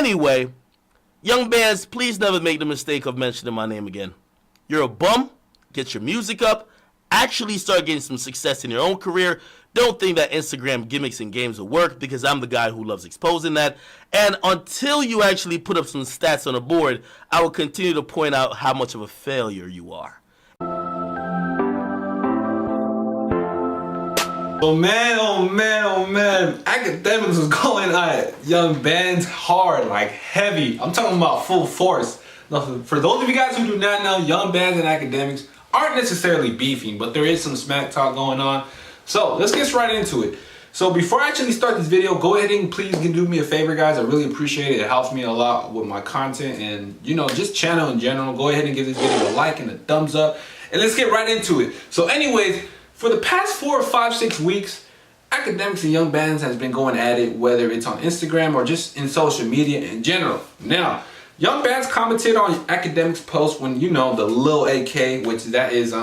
Anyway, young bands, please never make the mistake of mentioning my name again. You're a bum. Get your music up. Actually start getting some success in your own career. Don't think that Instagram gimmicks and games will work, because I'm the guy who loves exposing that. And until you actually put up some stats on the board, I will continue to point out how much of a failure you are. Oh man, Akademiks was going at young bands hard, like heavy. I'm talking about full force. Now, for those of you guys who do not know, young bands and Akademiks aren't necessarily beefing, but there is some smack talk going on. So let's get right into it. So before I actually start this video, go ahead and please do me a favor, guys. I really appreciate it. It helps me a lot with my content and, you know, just channel in general. Go ahead and give this video a like and a thumbs up, and let's get right into it. So anyways, for the past 4 or 5, 6 weeks, Akademiks and young bands has been going at it, whether it's on Instagram or just in social media in general. Now, young bands commented on Akademiks' post when, you know, the Lil AK, which that is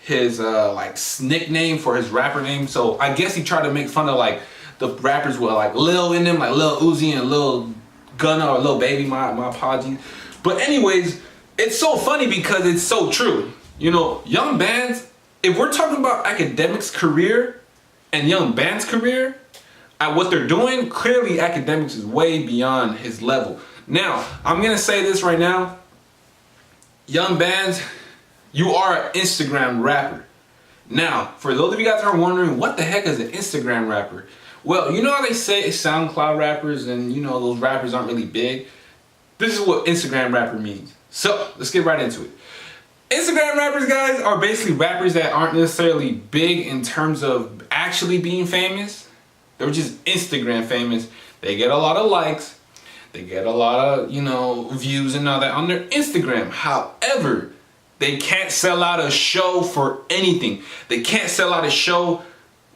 his like nickname for his rapper name. So I guess he tried to make fun of like the rappers with like Lil in them, like Lil Uzi and Lil Gunna or Lil Baby. My apologies. But anyways, it's so funny because it's so true. You know, young bands, if we're talking about Akademiks' career and young band's career, at what they're doing, clearly Akademiks is way beyond his level. Now, I'm gonna say this right now. Young bands, you are an Instagram rapper. Now, for those of you guys who are wondering, what the heck is an Instagram rapper? Well, you know how they say SoundCloud rappers and, you know, those rappers aren't really big? This is what Instagram rapper means. So, let's get right into it. Instagram rappers, guys, are basically rappers that aren't necessarily big in terms of actually being famous. They're just Instagram famous. They get a lot of likes. They get a lot of, you know, views and all that on their Instagram. However, they can't sell out a show for anything. They can't sell out a show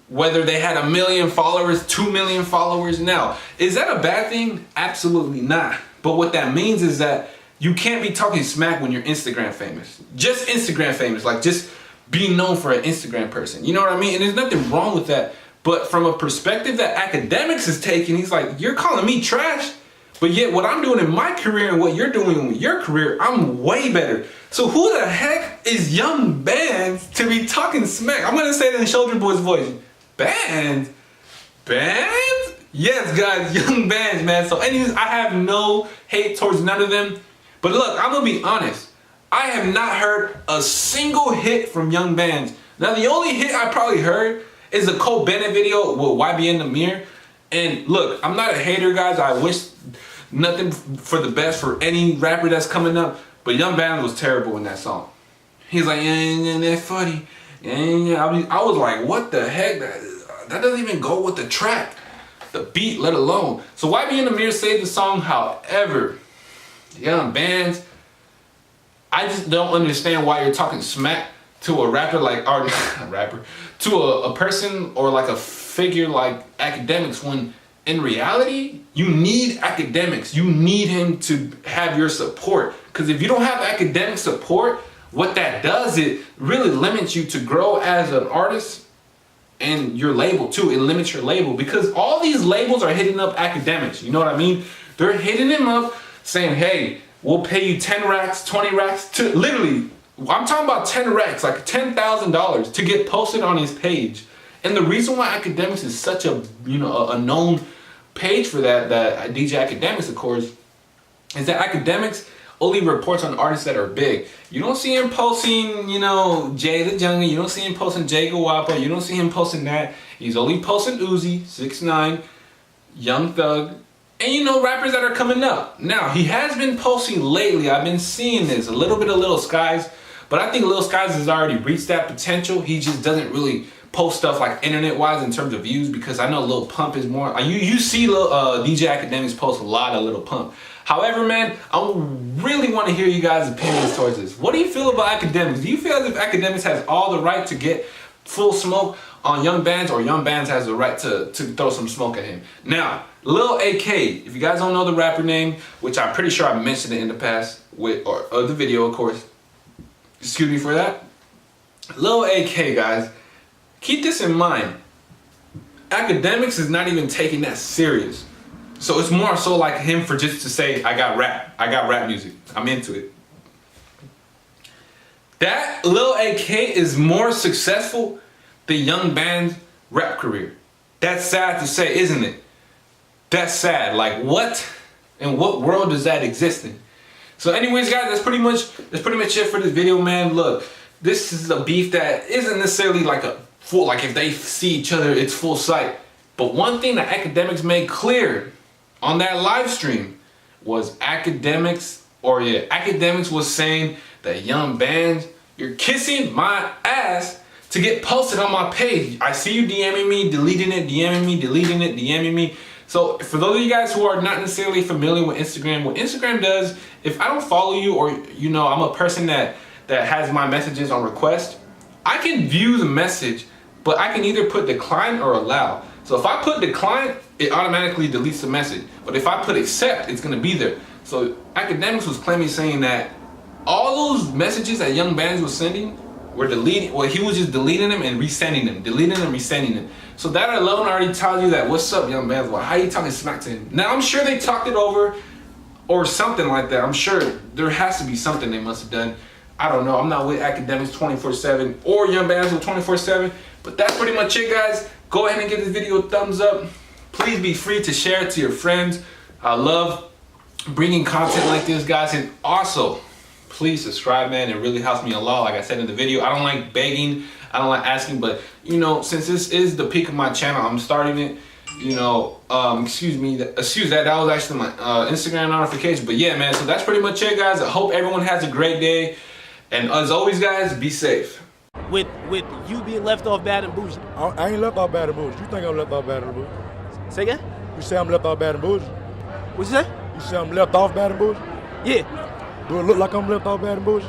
whether they had 1 million followers, 2 million followers. Now, is that a bad thing? Absolutely not. But what that means is that you can't be talking smack when you're Instagram famous. Just Instagram famous, like just being known for an Instagram person. You know what I mean? And there's nothing wrong with that. But from a perspective that Akademiks is taking, he's like, you're calling me trash, but yet what I'm doing in my career and what you're doing with your career, I'm way better. So who the heck is young bands to be talking smack? I'm gonna say it in Soldier Boy's voice. Bands? Bands? Yes, guys, young bands, man. So anyways, I have no hate towards none of them. But look, I'm gonna be honest. I have not heard a single hit from young bands. Now, the only hit I probably heard is the Cole Bennett video with YBN the Mirror. And look, I'm not a hater, guys. I wish nothing for the best for any rapper that's coming up. But young bands was terrible in that song. He's like, yeah, that's funny. Yeah. I was like, what the heck? That doesn't even go with the track, the beat, let alone. So YBN the Mirror saved the song. However, young bands, I just don't understand why you're talking smack to a rapper like, or a rapper, to a person or like a figure like Akademiks, when in reality, you need Akademiks. You need him to have your support. Because if you don't have academic support, what that does, it really limits you to grow as an artist and your label too. It limits your label because all these labels are hitting up Akademiks. You know what I mean? They're hitting him up saying, hey, we'll pay you 10 racks, 20 racks to literally, I'm talking about 10 racks, like $10,000 to get posted on his page. And the reason why Akademiks is such a, you know, a known page for that DJ Akademiks, of course, is that Akademiks only reports on artists that are big. You don't see him posting, you know, Jay the Jungle. You don't see him posting Jay Guapo. You don't see him posting that. He's only posting Uzi, 6ix9ine, Young Thug, and you know, rappers that are coming up. Now, he has been posting lately. I've been seeing this, a little bit of Lil Skies, but I think Lil Skies has already reached that potential. He just doesn't really post stuff like internet-wise in terms of views, because I know Lil Pump is more. You see DJ Akademiks post a lot of Lil Pump. However, man, I really want to hear you guys' opinions towards this. What do you feel about Akademiks? Do you feel as if Akademiks has all the right to get full smoke on young bands, or young bands has the right to throw some smoke at him? Now, Lil AK, if you guys don't know the rapper name, which I'm pretty sure I mentioned it in the past, or the video, of course. Excuse me for that. Lil AK, guys, keep this in mind. Akademiks is not even taking that serious. So it's more so like him for just to say, I got rap music, I'm into it. That Lil AK is more successful than Young Band's rap career. That's sad to say, isn't it? That's sad. Like, what? In what world does that exist in? So anyways, guys, that's pretty much it for this video, man. Look, this is a beef that isn't necessarily like a full, like if they see each other, it's full sight. But one thing that Akademiks made clear on that live stream was Akademiks was saying that Young Bands, you're kissing my ass to get posted on my page. I see you DMing me, deleting it, DMing me, deleting it, DMing me. So for those of you guys who are not necessarily familiar with Instagram, what Instagram does, if I don't follow you, or you know, I'm a person that has my messages on request, I can view the message, but I can either put decline or allow. So if I put decline, it automatically deletes the message. But if I put accept, it's gonna be there. So Akademiks was claiming, saying that all those messages that Young Bands was sending were deleting. Well, he was just deleting them and resending them, deleting them, resending them. So that alone already tells you that, what's up, Young Bands? Well, how you talking smack to him? Now I'm sure they talked it over or something like that. I'm sure there has to be something they must have done. I don't know. I'm not with Akademiks 24/7 or Young Bands with 24/7. But that's pretty much it, guys. Go ahead and give this video a thumbs up. Please be free to share it to your friends. I love bringing content like this, guys. And also, please subscribe, man. It really helps me a lot. Like I said in the video, I don't like begging, I don't like asking, but you know, since this is the peak of my channel, I'm starting it. You know, excuse that was actually my Instagram notification. But yeah, man, so that's pretty much it, guys. I hope everyone has a great day, and as always, guys, be safe. With you being left off bad and bougie. I ain't left off bad and bougie. You think I'm left off bad and bougie? Say again? You say I'm left off bad and bougie? What you say? You say I'm left off bad and bougie? Yeah. Do it look like I'm left off bad and bougie?